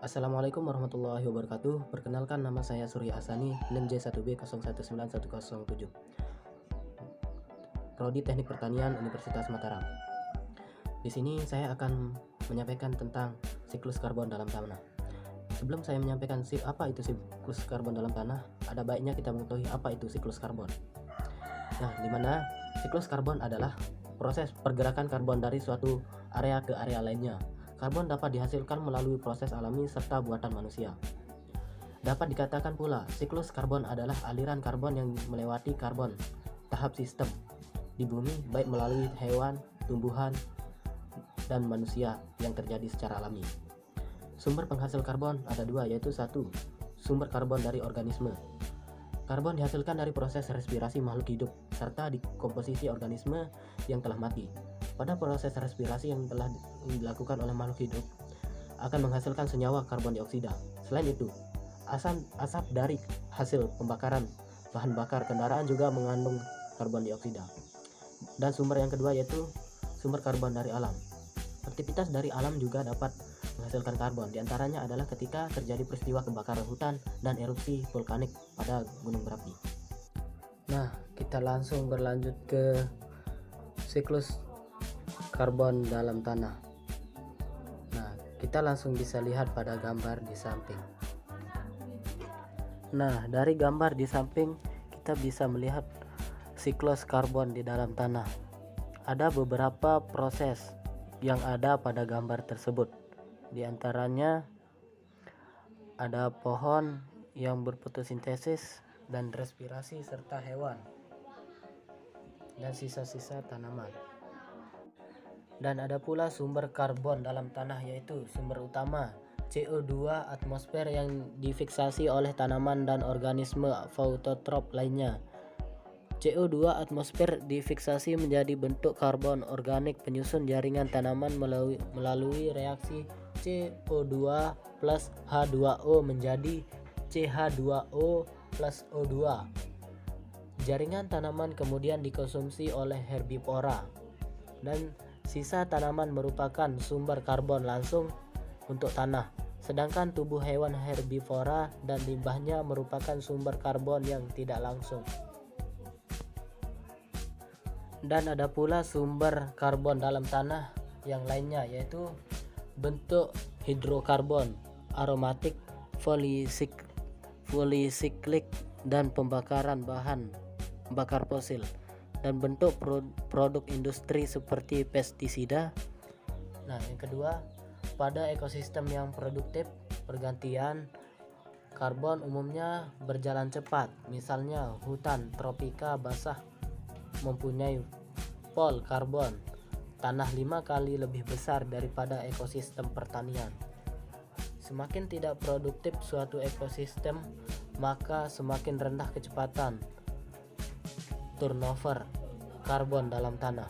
Assalamualaikum warahmatullahi wabarakatuh. Perkenalkan, nama saya Surya Asani, NIM J1B019107. Prodi Teknik Pertanian Universitas Mataram. Di sini saya akan menyampaikan tentang siklus karbon dalam tanah. Sebelum saya menyampaikan apa itu siklus karbon dalam tanah, ada baiknya kita mengetahui apa itu siklus karbon. Nah, di mana siklus karbon adalah proses pergerakan karbon dari suatu area ke area lainnya. Karbon dapat dihasilkan melalui proses alami serta buatan manusia. Dapat dikatakan pula, siklus karbon adalah aliran karbon yang melewati karbon tahap sistem di bumi, baik melalui hewan, tumbuhan, dan manusia yang terjadi secara alami. Sumber penghasil karbon ada dua, yaitu satu, sumber karbon dari organisme. Karbon dihasilkan dari proses respirasi makhluk hidup serta dekomposisi organisme yang telah mati. Pada proses respirasi yang telah dilakukan oleh makhluk hidup akan menghasilkan senyawa karbon dioksida. Selain itu, asap dari hasil pembakaran bahan bakar kendaraan juga mengandung karbon dioksida. Dan sumber yang kedua yaitu sumber karbon dari alam. Aktivitas dari alam juga dapat menghasilkan karbon. Di antaranya adalah ketika terjadi peristiwa kebakaran hutan dan erupsi vulkanik pada gunung berapi. Nah, kita langsung berlanjut ke siklus karbon dalam tanah. Nah, kita langsung bisa lihat pada gambar di samping. Nah, dari gambar di samping kita bisa melihat siklus karbon di dalam tanah. Ada beberapa proses yang ada pada gambar tersebut. Di antaranya ada pohon yang berfotosintesis dan respirasi serta hewan dan sisa-sisa tanaman. Dan ada pula sumber karbon dalam tanah, yaitu sumber utama CO2 atmosfer yang difiksasi oleh tanaman dan organisme fautotrop lainnya. CO2 atmosfer difiksasi menjadi bentuk karbon organik penyusun jaringan tanaman melalui reaksi CO2 plus H2O menjadi CH2O plus O2. Jaringan tanaman kemudian dikonsumsi oleh herbivora, dan sisa tanaman merupakan sumber karbon langsung untuk tanah, sedangkan tubuh hewan herbivora dan limbahnya merupakan sumber karbon yang tidak langsung. Dan ada pula sumber karbon dalam tanah yang lainnya, yaitu bentuk hidrokarbon, aromatik, polisiklik, dan pembakaran bahan bakar fosil, dan bentuk produk industri seperti pestisida. Nah, yang kedua, pada ekosistem yang produktif, pergantian karbon umumnya berjalan cepat. Misalnya hutan tropika basah mempunyai pol karbon tanah 5 kali lebih besar daripada ekosistem pertanian. Semakin tidak produktif suatu ekosistem, maka semakin rendah kecepatan turnover karbon dalam tanah.